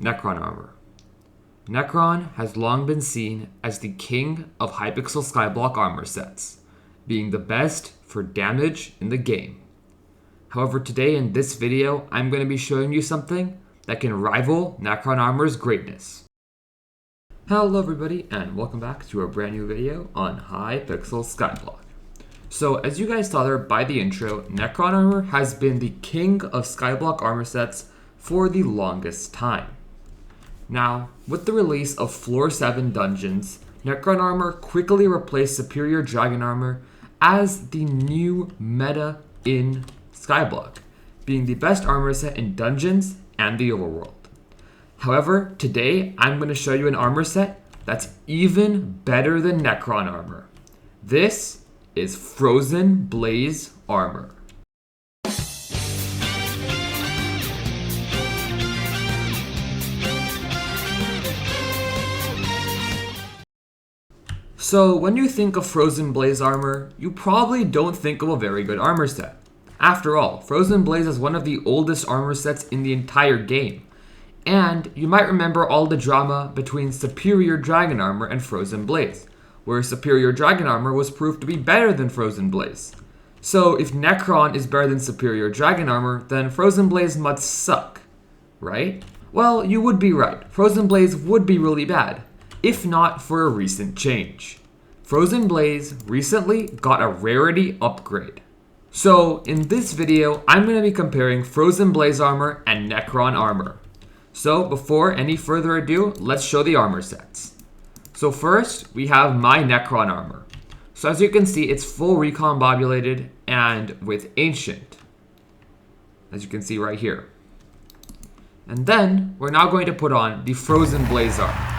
Necron armor. Necron has long been seen as the king of Hypixel Skyblock armor sets, being the best for damage in the game. However, today in this video, I'm going to be showing you something that can rival Necron armor's greatness. Hello everybody, and welcome back to a brand new video on Hypixel Skyblock. So, as you guys saw there by the intro, Necron armor has been the king of Skyblock armor sets for the longest time. Now, with the release of Floor 7 dungeons, Necron armor quickly replaced Superior Dragon armor as the new meta in Skyblock, being the best armor set in dungeons and the overworld. However, today I'm going to show you an armor set that's even better than Necron armor. This is Frozen Blaze armor. So when you think of Frozen Blaze armor, you probably don't think of a very good armor set. After all, Frozen Blaze is one of the oldest armor sets in the entire game. And you might remember all the drama between Superior Dragon armor and Frozen Blaze, where Superior Dragon armor was proved to be better than Frozen Blaze. So if Necron is better than Superior Dragon armor, then Frozen Blaze must suck, right? Well, you would be right. Frozen Blaze would be really bad, if not for a recent change. Frozen Blaze recently got a rarity upgrade. So in this video, I'm going to be comparing Frozen Blaze armor and Necron armor. So before any further ado, let's show the armor sets. So first, we have my Necron armor. So as you can see, it's full recombobulated and with Ancient, as you can see right here. And then, we're now going to put on the Frozen Blaze armor.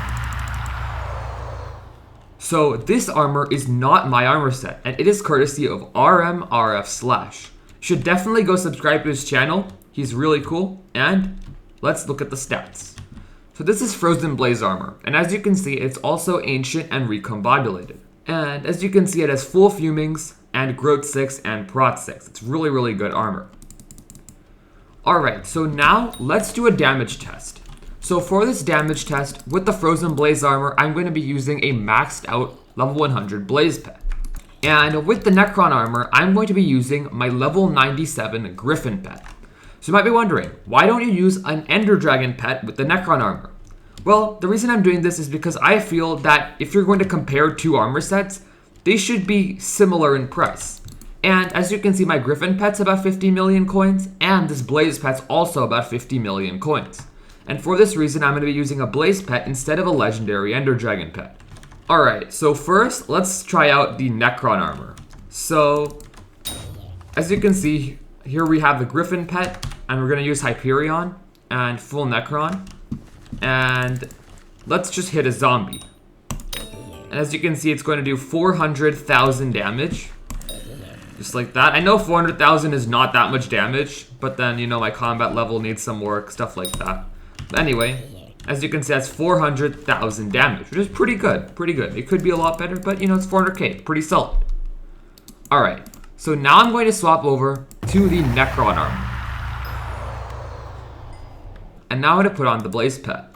So this armor is not my armor set, and it is courtesy of RMRF/. You should definitely go subscribe to his channel. He's really cool, and let's look at the stats. So this is Frozen Blaze armor, and as you can see, it's also Ancient and recombobulated. And as you can see, it has full fumings and Growth 6 and Prot 6. It's really, really good armor. Alright, so now let's do a damage test. So for this damage test, with the Frozen Blaze armor, I'm going to be using a maxed out level 100 Blaze pet. And with the Necron armor, I'm going to be using my level 97 Griffin pet. So you might be wondering, why don't you use an Ender Dragon pet with the Necron armor? Well, the reason I'm doing this is because I feel that if you're going to compare two armor sets, they should be similar in price. And as you can see, my Griffin pet's about 50 million coins, and this Blaze pet's also about 50 million coins. And for this reason, I'm going to be using a Blaze pet instead of a legendary Ender Dragon pet. Alright, so first, let's try out the Necron armor. So, as you can see, here we have the Griffin pet, and we're going to use Hyperion and full Necron. And let's just hit a zombie. And as you can see, it's going to do 400,000 damage. Just like that. I know 400,000 is not that much damage, but then, you know, my combat level needs some work, stuff like that. But anyway, as you can see, that's 400,000 damage, which is pretty good, pretty good. It could be a lot better, but you know, it's 400k, pretty solid. Alright, so now I'm going to swap over to the Necron armor. And now I'm going to put on the Blaze pet.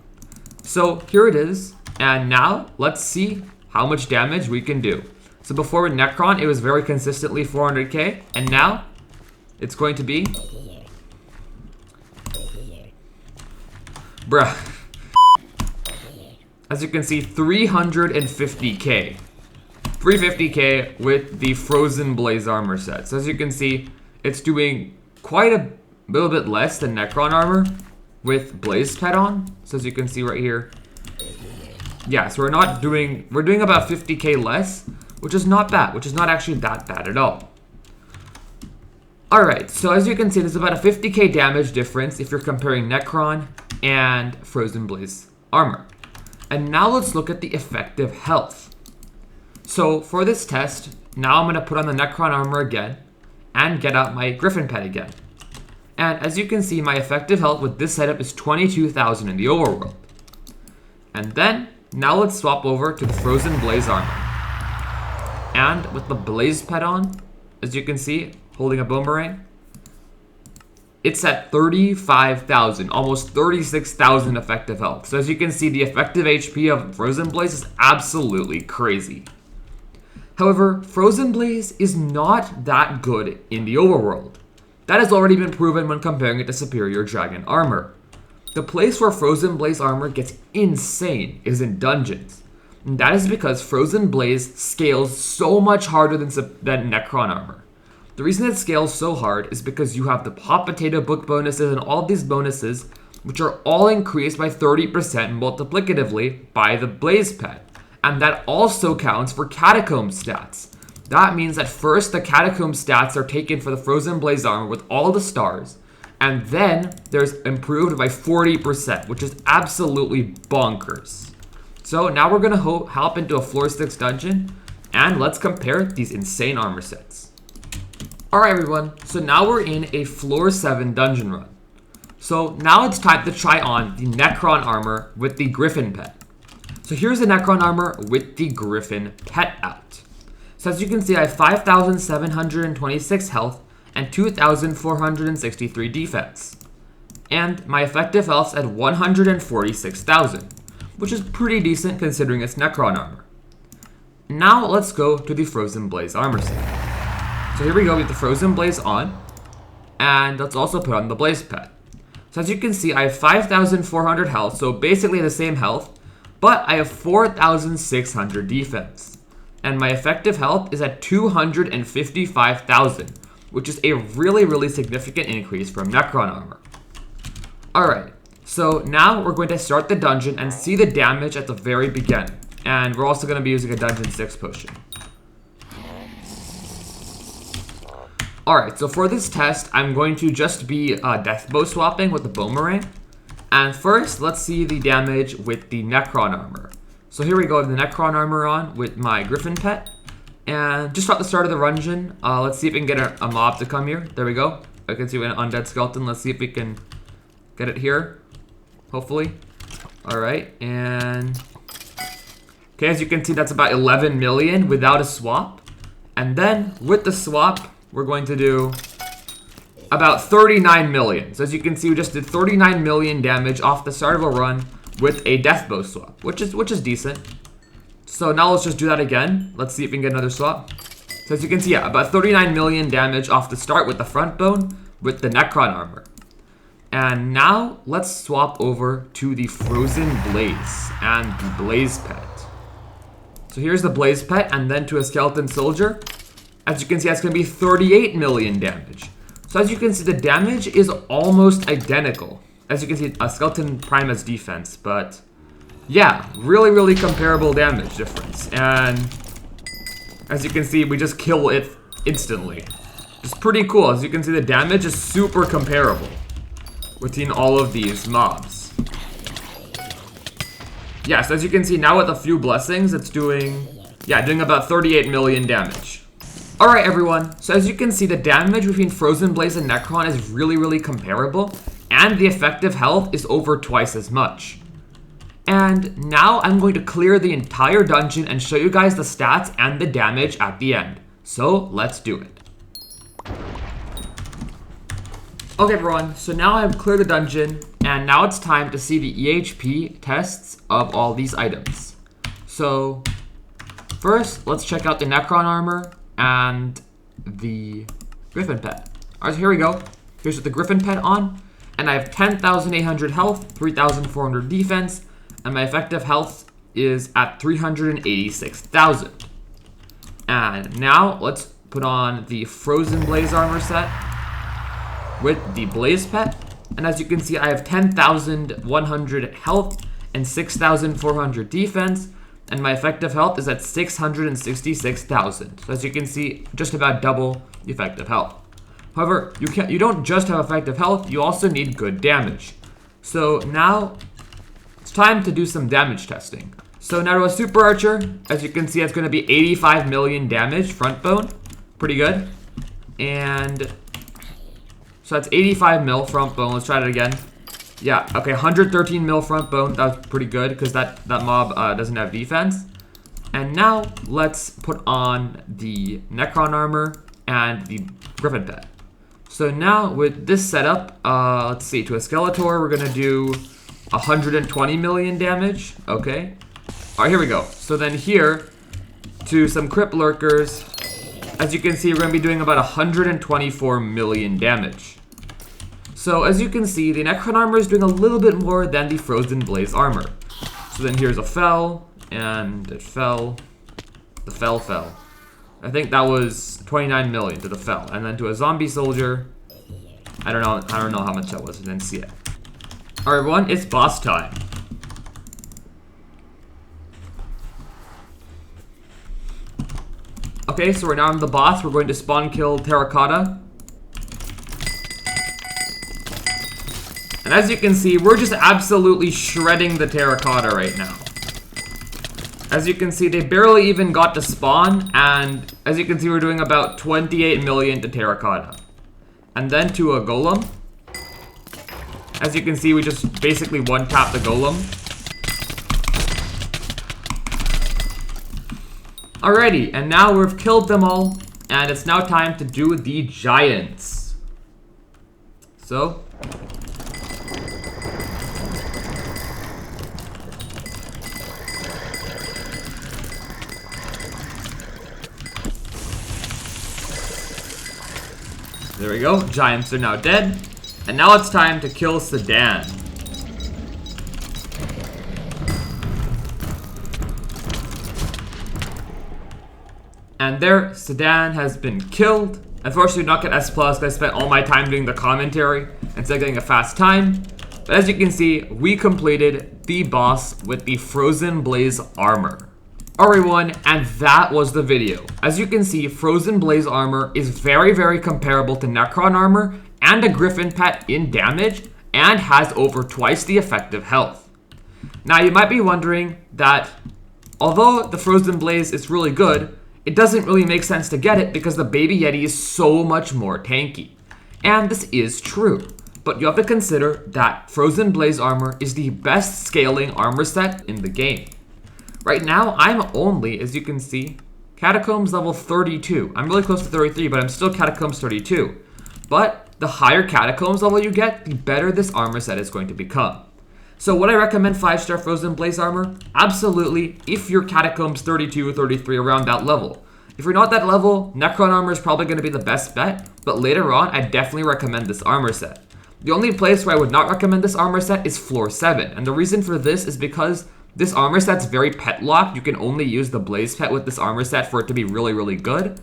So here it is, and now let's see how much damage we can do. So before with Necron, it was very consistently 400k, and now it's going to be... Bruh. As you can see, 350k. 350k with the Frozen Blaze armor set. So as you can see, it's doing quite a little bit less than Necron armor with Blaze pet on. So as you can see right here. Yeah, so we're doing about 50k less, which is not bad, which is not actually that bad at all. Alright, so as you can see, there's about a 50k damage difference if you're comparing Necron and Frozen Blaze armor. And now let's look at the effective health. So for this test, now I'm going to put on the Necron armor again and get out my Griffin pet again. And as you can see, my effective health with this setup is 22,000 in the overworld. And then, now let's swap over to the Frozen Blaze armor. And with the Blaze pet on, as you can see, holding a boomerang, it's at 35,000, almost 36,000 effective health. So as you can see, the effective HP of Frozen Blaze is absolutely crazy. However, Frozen Blaze is not that good in the overworld. That has already been proven when comparing it to Superior Dragon Armor. The place where Frozen Blaze armor gets insane is in dungeons. And that is because Frozen Blaze scales so much harder than Necron armor. The reason it scales so hard is because you have the Hot Potato Book bonuses and all these bonuses, which are all increased by 30% multiplicatively by the Blaze Pet. And that also counts for Catacomb stats. That means that first the Catacomb stats are taken for the Frozen Blaze armor with all the stars, and then there's improved by 40%, which is absolutely bonkers. So now we're gonna hop into a floor 6 dungeon, and let's compare these insane armor sets. Alright everyone, so now we're in a floor 7 dungeon run. So now it's time to try on the Necron armor with the Griffin pet. So here's the Necron armor with the Griffin pet out. So as you can see, I have 5,726 health and 2,463 defense. And my effective health's at 146,000, which is pretty decent considering it's Necron armor. Now let's go to the Frozen Blaze armor set. So here we go with the Frozen Blaze on, and let's also put on the Blaze pet. So as you can see, I have 5,400 health, so basically the same health, but I have 4,600 defense. And my effective health is at 255,000, which is a really significant increase from Necron armor. Alright, so now we're going to start the dungeon and see the damage at the very beginning. And we're also going to be using a Dungeon 6 potion. Alright, so for this test, I'm going to just be death bow swapping with the boomerang. And first, let's see the damage with the Necron armor. So here we go with the Necron armor on with my Griffin pet. And just at the start of the dungeon, let's see if we can get a mob to come here. There we go. I can see an undead skeleton. Let's see if we can get it here. Hopefully. Alright, and... okay, as you can see, that's about 11 million without a swap. And then, with the swap, we're going to do about 39 million. So as you can see, we just did 39 million damage off the start of a run with a death bow swap, which is decent. So now let's just do that again. Let's see if we can get another swap. So as you can see, yeah, about 39 million damage off the start with the front bone with the Necron armor. And now let's swap over to the Frozen Blaze and the Blaze pet. So here's the Blaze pet, and then to a skeleton soldier. As you can see, that's going to be 38 million damage. So as you can see, the damage is almost identical. As you can see, a skeleton prime has defense, but yeah, really comparable damage difference. And as you can see, we just kill it instantly. It's pretty cool. As you can see, the damage is super comparable between all of these mobs. Yes, as you can see now with a few blessings, it's doing about 38 million damage. Alright everyone, so as you can see, the damage between Frozen Blaze and Necron is really comparable, and the effective health is over twice as much. And now I'm going to clear the entire dungeon and show you guys the stats and the damage at the end. So let's do it. Okay everyone, so now I've cleared the dungeon, and now it's time to see the EHP tests of all these items. So first, let's check out the Necron armor and the Griffin pet. Alright, so here we go. Here's with the Griffin pet on, and I have 10,800 health, 3,400 defense, and my effective health is at 386,000. And now let's put on the Frozen Blaze armor set with the Blaze pet. And as you can see, I have 10,100 health and 6,400 defense, and my effective health is at 666,000. So as you can see, just about double the effective health. However, you don't just have effective health, you also need good damage. So now it's time to do some damage testing. So now to a super archer, as you can see, it's going to be 85 million damage front bone. Pretty good. And so that's 85 mil front bone. Let's try that again. Yeah, okay, 113 mil front bone. That was pretty good because that mob doesn't have defense. And now let's put on the Necron armor and the Griffin pet. So now with this setup, let's see, to a Skeletor, we're gonna do 120 million damage, okay. All right, here we go. So then here, to some Crypt Lurkers, as you can see, we're gonna be doing about 124 million damage. So as you can see, the Necron armor is doing a little bit more than the Frozen Blaze armor. So then here's a fell, and it fell, the fell fell. I think that was 29 million to the fell, and then to a zombie soldier, I don't know how much that was. I didn't see it. All right, everyone, it's boss time. Okay, so we're now on the boss. We're going to spawn kill Terracotta. And as you can see, we're just absolutely shredding the Terracotta right now. As you can see, they barely even got to spawn, and as you can see, we're doing about 28 million to Terracotta. And then to a Golem. As you can see, we just basically one-tap the Golem. Alrighty, and now we've killed them all, and it's now time to do the Giants. So... there we go, Giants are now dead. And now it's time to kill Sadan. And there, Sadan has been killed. Unfortunately, not get S+, because I spent all my time doing the commentary instead of getting a fast time. But as you can see, we completed the boss with the Frozen Blaze armor. Alright everyone, and that was the video. As you can see, Frozen Blaze armor is very, very comparable to Necron armor and a Griffin pet in damage, and has over twice the effective health. Now you might be wondering that although the Frozen Blaze is really good, it doesn't really make sense to get it because the Baby Yeti is so much more tanky. And this is true, but you have to consider that Frozen Blaze armor is the best scaling armor set in the game. Right now, I'm only, as you can see, Catacombs level 32. I'm really close to 33, but I'm still Catacombs 32. But the higher Catacombs level you get, the better this armor set is going to become. So would I recommend 5-star Frozen Blaze armor? Absolutely, if you're Catacombs 32 or 33, around that level. If you're not that level, Necron armor is probably going to be the best bet, but later on, I definitely recommend this armor set. The only place where I would not recommend this armor set is floor 7, and the reason for this is because this armor set's very pet locked. You can only use the Blaze pet with this armor set for it to be really, really good.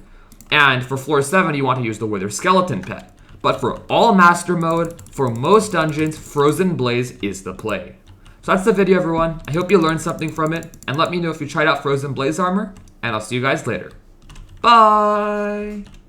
And for floor 7, you want to use the Wither Skeleton pet. But for all master mode, for most dungeons, Frozen Blaze is the play. So that's the video, everyone. I hope you learned something from it, and let me know if you tried out Frozen Blaze armor, and I'll see you guys later. Bye!